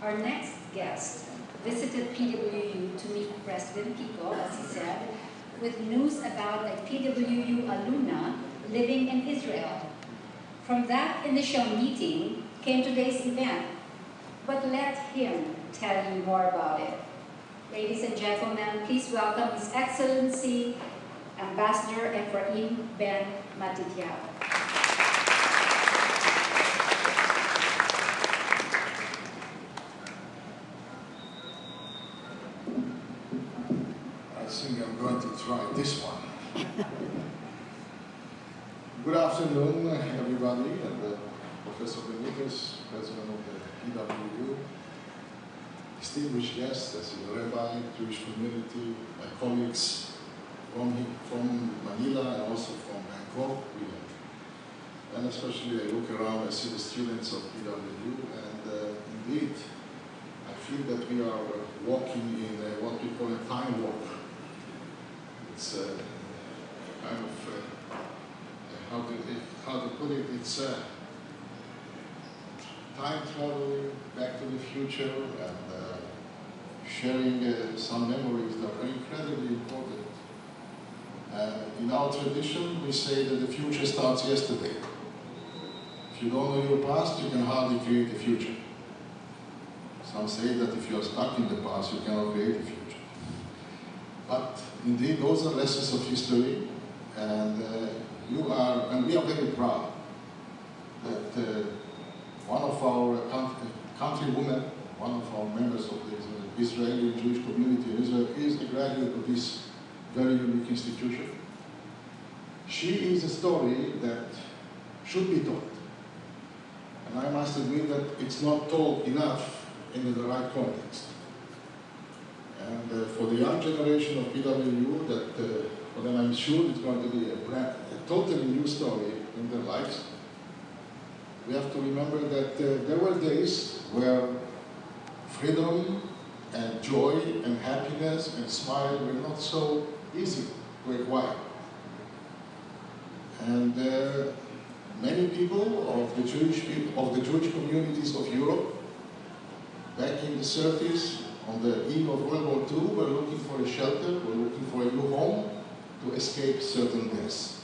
Our next guest visited PWU to meet President Kiko, as he said, with news about a PWU alumna living in Israel. From that initial meeting came today's event, but let him tell you more about it. Ladies and gentlemen, please welcome His Excellency Ambassador Ephraim Ben Matityau. I think I'm going to try this one. Good afternoon, everybody, and Professor Benitez, President of the PWU, distinguished guests, as the Rabbi, Jewish community, my colleagues from Manila and also from Bangkok, and especially I look around, I see the students of PWU, and indeed, I feel that we are walking in what we call a time warp. It's kind of, how to put it, it's time traveling back to the future and sharing some memories that are incredibly important. In our tradition, we say that the future starts yesterday. If you don't know your past, you can hardly create a future. Some say that if you are stuck in the past, you cannot create a future. But indeed, those are lessons of history, and we are very proud that one of our countrywomen, one of our members of the Israeli Jewish community in Israel, is a graduate of this very unique institution. She is a story that should be told. And I must admit that it's not told enough in the right context. And for the young generation of PWU, for them I'm sure it's going to be a totally new story in their lives. We have to remember that there were days where freedom and joy and happiness and smile were not so easy to acquire. And many people of the Jewish communities of Europe, back in the 30s, on the eve of World War II, were looking for a shelter, were looking for a new home to escape certain deaths.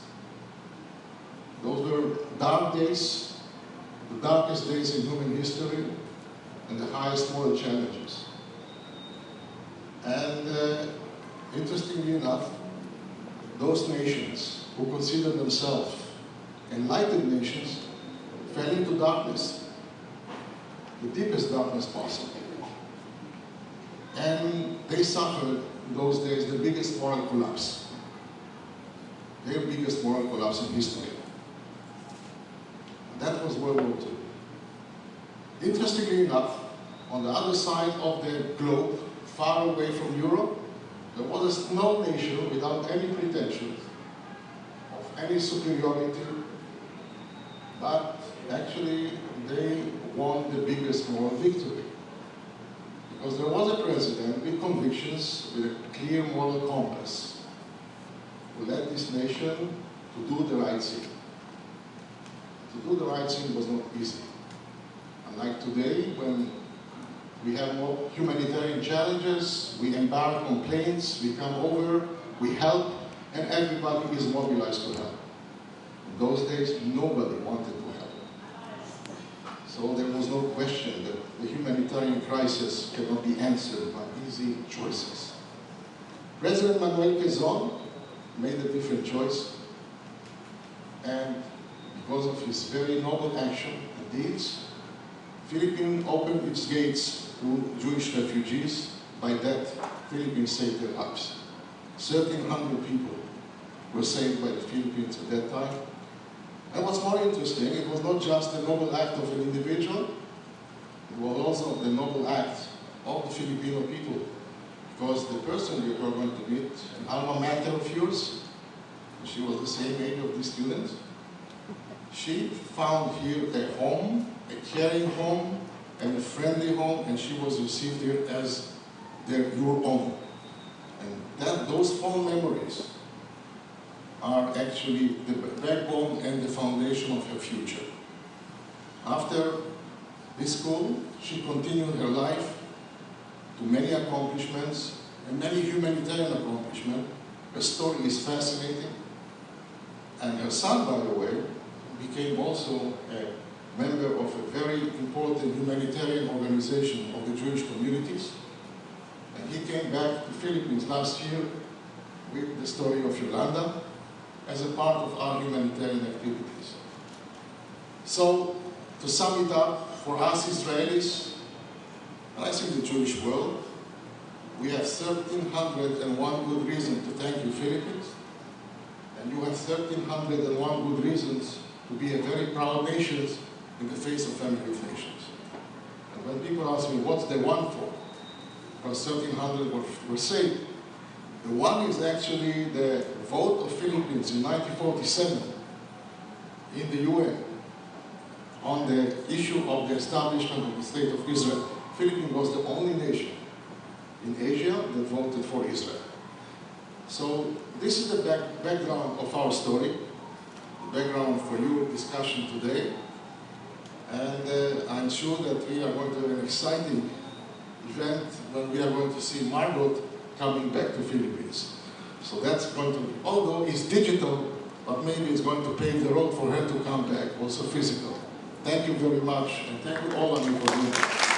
Those were dark days, the darkest days in human history, and the highest moral challenges. And interestingly enough, those nations who consider themselves enlightened nations fell into darkness, the deepest darkness possible. And they suffered in those days the biggest moral collapse, their biggest moral collapse in history. And that was World War II. Interestingly enough, on the other side of the globe, far away from Europe, there was no nation without any pretension of any superiority, but actually they won the biggest moral victory. Because there was a president with convictions, with a clear moral compass, who led this nation to do the right thing. To do the right thing was not easy. Unlike today, when we have more humanitarian challenges, we embark on planes, we come over, we help, and everybody is mobilized to help. In those days, nobody wanted to help. So there was no question that the humanitarian crisis cannot be answered by easy choices. President Manuel Quezon made a different choice, and because of his very noble action and deeds, Philippines opened its gates to Jewish refugees. By that, Philippines saved their lives. 1,300 people were saved by the Philippines at that time. And what's more interesting, it was not just the noble act of an individual, it was also the noble act of the Filipino people. Because the person you are going to meet, an alma mater of yours, she was the same age of the students, she found here a home, a caring home, and a friendly home, and she was received here as your own. And those fond memories are actually the backbone and the foundation of her future. After this school, she continued her life to many accomplishments and many humanitarian accomplishments. Her story is fascinating. And her son, by the way, became also a member of a very important humanitarian organization of the Jewish communities. And he came back to Philippines last year with the story of Yolanda as a part of our humanitarian activities. So, to sum it up, for us Israelis, and I think the Jewish world, we have 1,301 good reasons to thank you, Philippines, and you have 1,301 good reasons to be a very proud nation in the face of family of nations. And when people ask me, what's the one for? Because 1,300 were saved. The one is actually the vote of Philippines in 1947 in the UN on the issue of the establishment of the State of Israel. Philippines was the only nation in Asia that voted for Israel. So this is the background of our story, the background for your discussion today. And I'm sure that we are going to have an exciting event when we are going to see Margot coming back to Philippines. So that's going to, although it's digital, but maybe it's going to pave the road for her to come back, also physical. Thank you very much, and thank you all of you for being here.